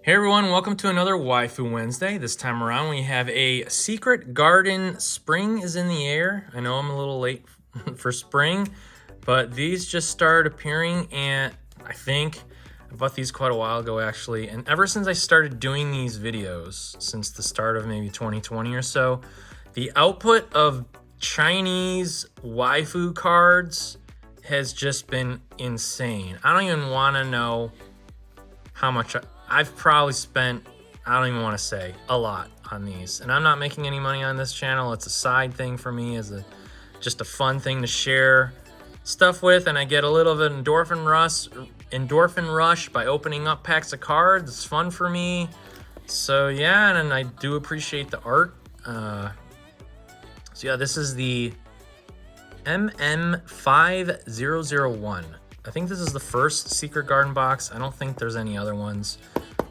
Hey everyone, welcome to another Waifu Wednesday. This time around we have a Secret Garden. Spring is in the air. I know I'm a little late for spring, but these just started appearing and I think I bought these quite a while ago actually. And ever since I started doing these videos, since the start of maybe 2020 or so, the output of Chinese waifu cards has just been insane. I don't even want to know how much I've probably spent, I don't even want to say, a lot on these. And I'm not making any money on this channel. It's a side thing for me, just a fun thing to share stuff with, and I get a little bit of endorphin rush by opening up packs of cards. It's fun for me. So yeah, and I do appreciate the art. So yeah, this is the MM5001. I think this is the first Secret Garden box. I don't think there's any other ones,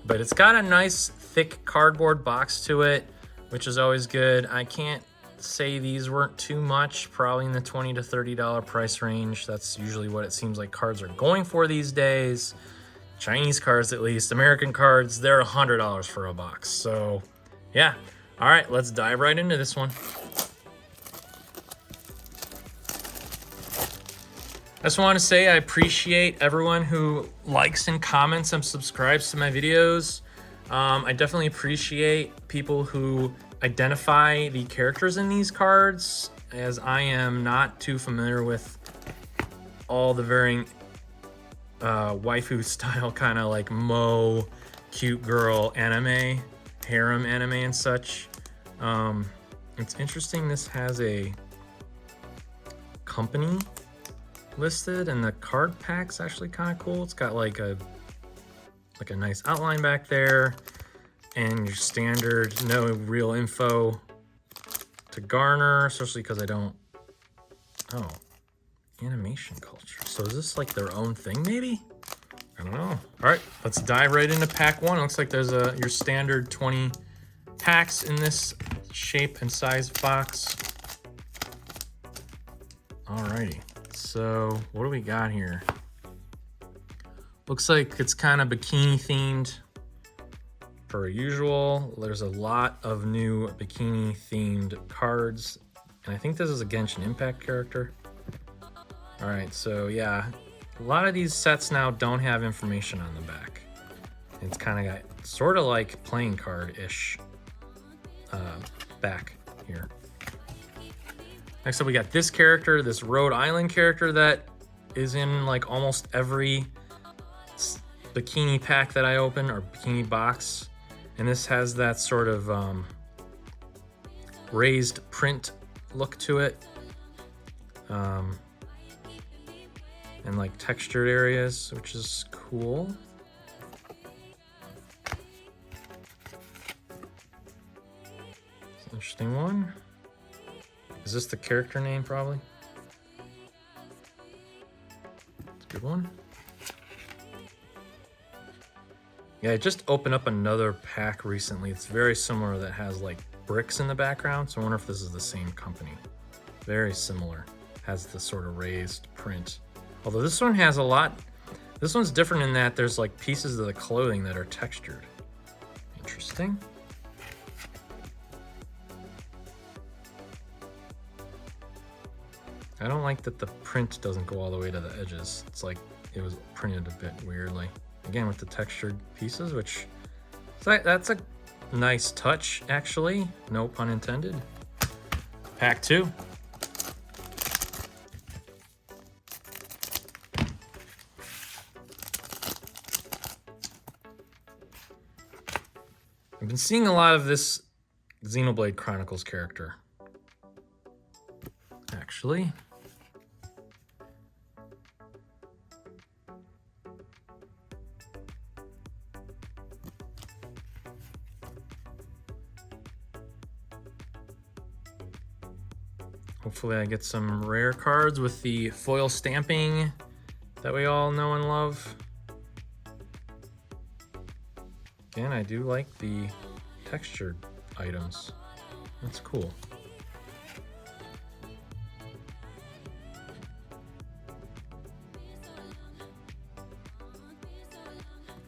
but it's got a nice thick cardboard box to it, which is always good. I can't say these weren't too much, probably in the $20 to $30 price range. That's usually what it seems like cards are going for these days. Chinese cards, at least. American cards, they're $100 for a box. So yeah, all right, let's dive right into this one. I just want to say I appreciate everyone who likes and comments and subscribes to my videos. I definitely appreciate people who identify the characters in these cards, as I am not too familiar with all the varying waifu style, kind of like mo, cute girl anime, harem anime and such. It's interesting this has a company listed, and the card pack's actually kind of cool. It's got like a nice outline back there, and your standard no real info to garner, especially because I don't. Oh, animation culture. So is this like their own thing maybe? I don't know. All right, let's dive right into pack one. It looks like there's your standard 20 packs in this shape and size box. Alrighty. So what do we got here? Looks like it's kind of bikini themed per usual. There's a lot of new bikini themed cards, and I think this is a Genshin Impact character. All right, so yeah, a lot of these sets now don't have information on the back. It's kind of got sort of like playing card-ish back here. Next up, we got this character, this Rhode Island character that is in like almost every bikini pack that I open, or bikini box. And this has that sort of raised print look to it. And like textured areas, which is cool. It's an interesting one. Is this the character name, probably? It's a good one. Yeah, I just opened up another pack recently. It's very similar, that has like bricks in the background. So I wonder if this is the same company. Very similar. Has the sort of raised print. Although this one has a lot. This one's different in that there's like pieces of the clothing that are textured. Interesting. I don't like that the print doesn't go all the way to the edges. It's like it was printed a bit weirdly. Again, with the textured pieces, which that's a nice touch, actually. No pun intended. Pack two. I've been seeing a lot of this Xenoblade Chronicles character, actually. Hopefully I get some rare cards with the foil stamping that we all know and love. Again, I do like the textured items. That's cool.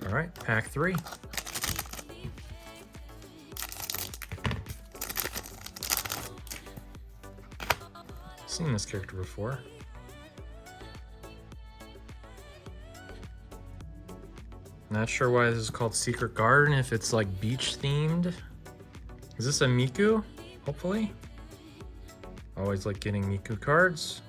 All right, pack 3. Seen this character before. Not sure why this is called Secret Garden, if it's like beach themed. Is this a Miku? Hopefully. Always like getting Miku cards.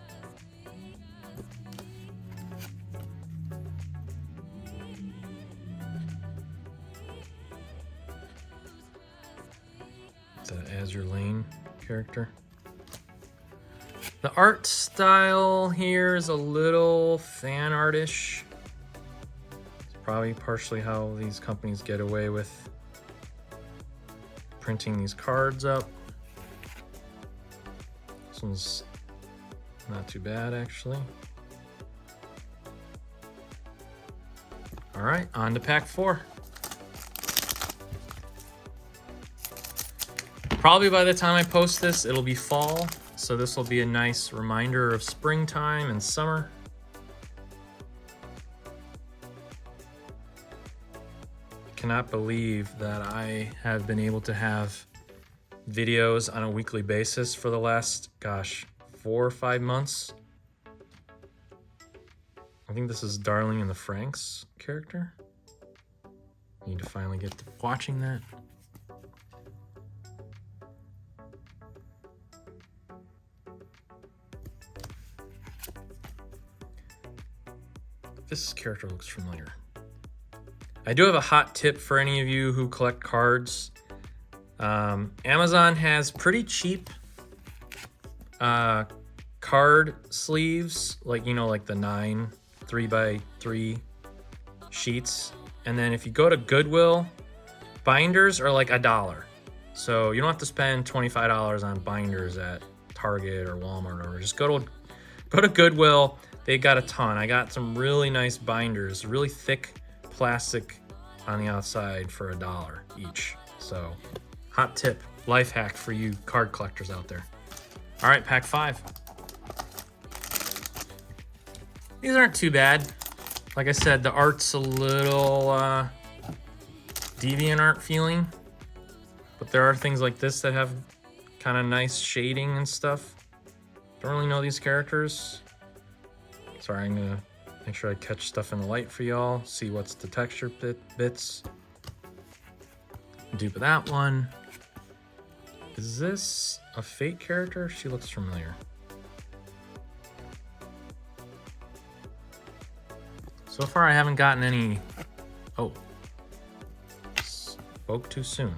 It's an Azure Lane character. The art style here is a little fan artish. It's probably partially how these companies get away with printing these cards up. This one's not too bad, actually. All right, on to pack 4. Probably by the time I post this, it'll be fall. So this will be a nice reminder of springtime and summer. I cannot believe that I have been able to have videos on a weekly basis for the last, gosh, 4 or 5 months. I think this is Darling in the Franxx character. Need to finally get to watching that. This character looks familiar. I do have a hot tip for any of you who collect cards. Amazon has pretty cheap card sleeves, like, you know, like the 9 3x3 sheets. And then if you go to Goodwill, binders are like $1. So you don't have to spend $25 on binders at Target or Walmart, or just go to Goodwill. They got a ton. I got some really nice binders, really thick plastic on the outside for $1 each. So, hot tip, life hack for you card collectors out there. All right, pack 5. These aren't too bad. Like I said, the art's a little DeviantArt feeling, but there are things like this that have kind of nice shading and stuff. Don't really know these characters. Sorry, I'm gonna make sure I catch stuff in the light for y'all. See what's the texture bits. Dupe of that one. Is this a Fate character? She looks familiar. So far I haven't gotten any... Oh. Spoke too soon.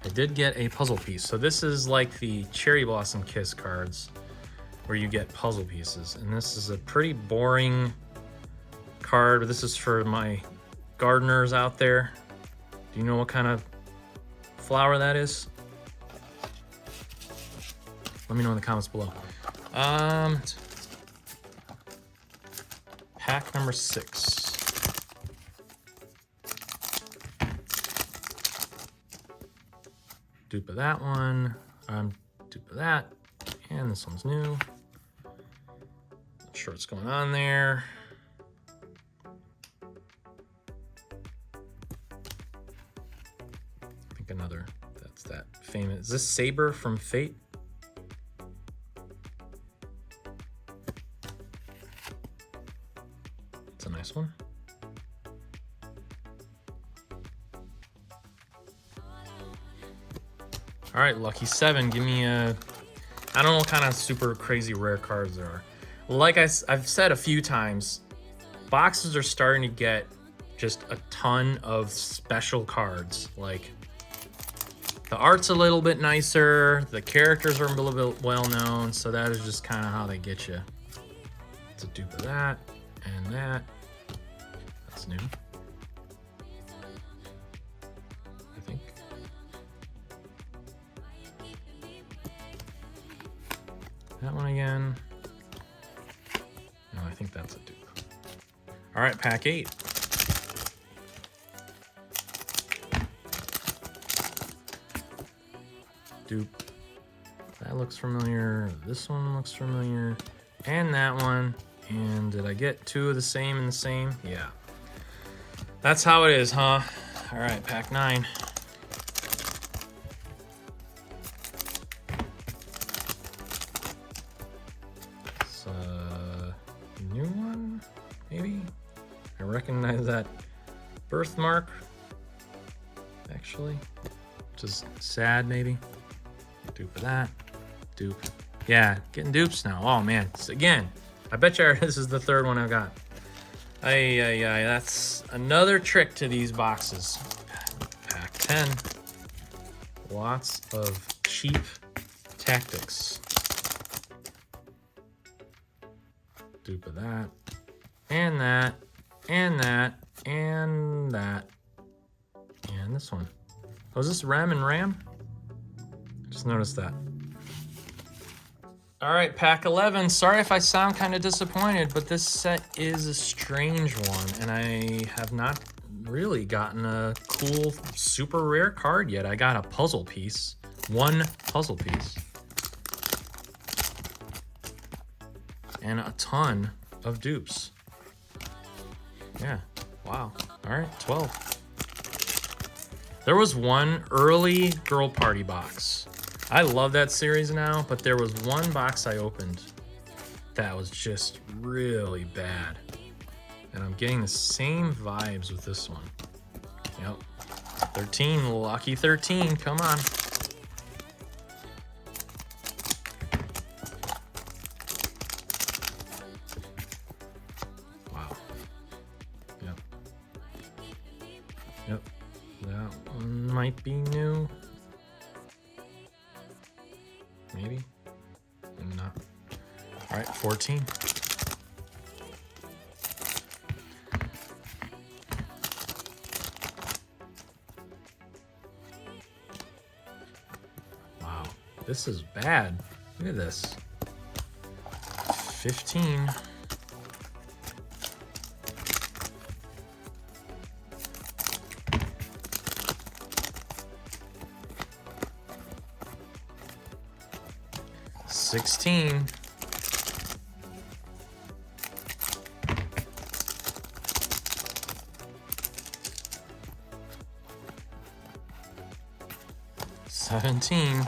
I did get a puzzle piece. So this is like the Cherry Blossom Kiss cards where you get puzzle pieces. And this is a pretty boring card. This is for my gardeners out there. Do you know what kind of flower that is? Let me know in the comments below. Pack number 6. Dupe of that one, dupe of that, and this one's new. Not sure what's going on there. I think another, that's that famous, is this Saber from Fate? It's a nice one. All right, Lucky 7, give me a... I don't know what kind of super crazy rare cards there are. Like I've said a few times, boxes are starting to get just a ton of special cards. Like, the art's a little bit nicer, the characters are a little bit well-known, so that is just kind of how they get you. It's a dupe of that, and that. That's new. That one again. No, I think that's a dupe. All right, pack 8. Dupe. That looks familiar. This one looks familiar. And that one. And did I get 2 of the same in the same? Yeah. That's how it is, huh? All right, pack 9. recognize that birthmark, actually, which is sad, maybe. Dupe of that. Dupe. Yeah, getting dupes now. Oh, man. Again, I bet you this is the third one I've got. That's another trick to these boxes. Pack 10. Lots of cheap tactics. Dupe of that. And that. And that. And that. And this one. Oh, is this Rem and Ram? Just noticed that. All right, pack 11. Sorry if I sound kind of disappointed, but this set is a strange one, and I have not really gotten a cool, super rare card yet. I got a puzzle piece. One puzzle piece. And a ton of dupes. Yeah, wow. All right, 12. There was one early Girl Party box. I love that series now, but there was one box I opened that was just really bad. And I'm getting the same vibes with this one. Yep. 13, lucky 13, come on. Wow. Yep. Yep. That one might be new. Maybe. Maybe not. All right, 14. Wow, this is bad. Look at this. 15. $16. $17.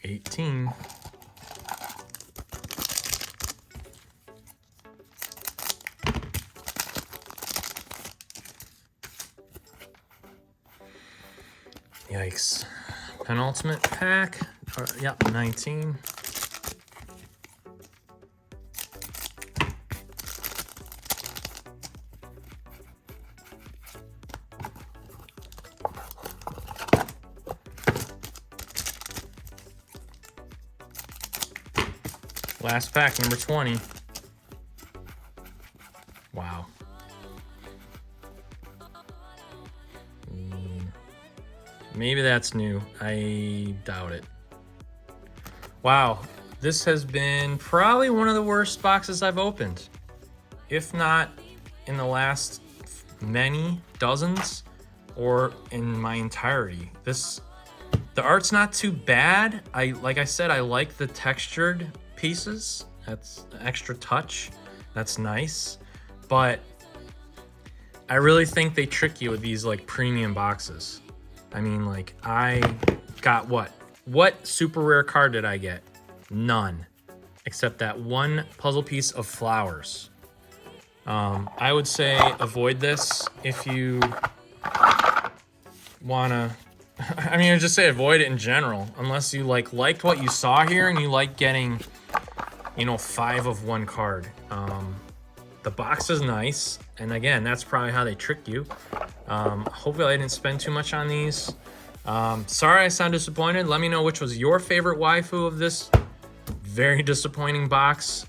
$18. Yikes. Penultimate pack. Yep, 19. Last pack, number 20. Wow. Maybe that's new. I doubt it. Wow. This has been probably one of the worst boxes I've opened. If not in the last many dozens or in my entirety. The art's not too bad. Like I said, I like the textured pieces. That's extra touch. That's nice. But I really think they trick you with these like premium boxes. I mean, like, I got what? What super rare card did I get? None. Except that one puzzle piece of flowers. I would say avoid this if you wanna... I mean, I'd just say avoid it in general. Unless you liked what you saw here and you like getting, 5 of one card. The box is nice. And again, that's probably how they trick you. Hopefully I didn't spend too much on these. Sorry I sound disappointed. Let me know which was your favorite waifu of this very disappointing box.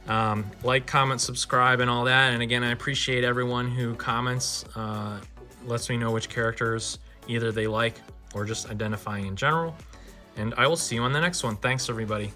Like, comment, subscribe, and all that. And again, I appreciate everyone who comments, lets me know which characters either they like or just identifying in general. And I will see you on the next one. Thanks, everybody.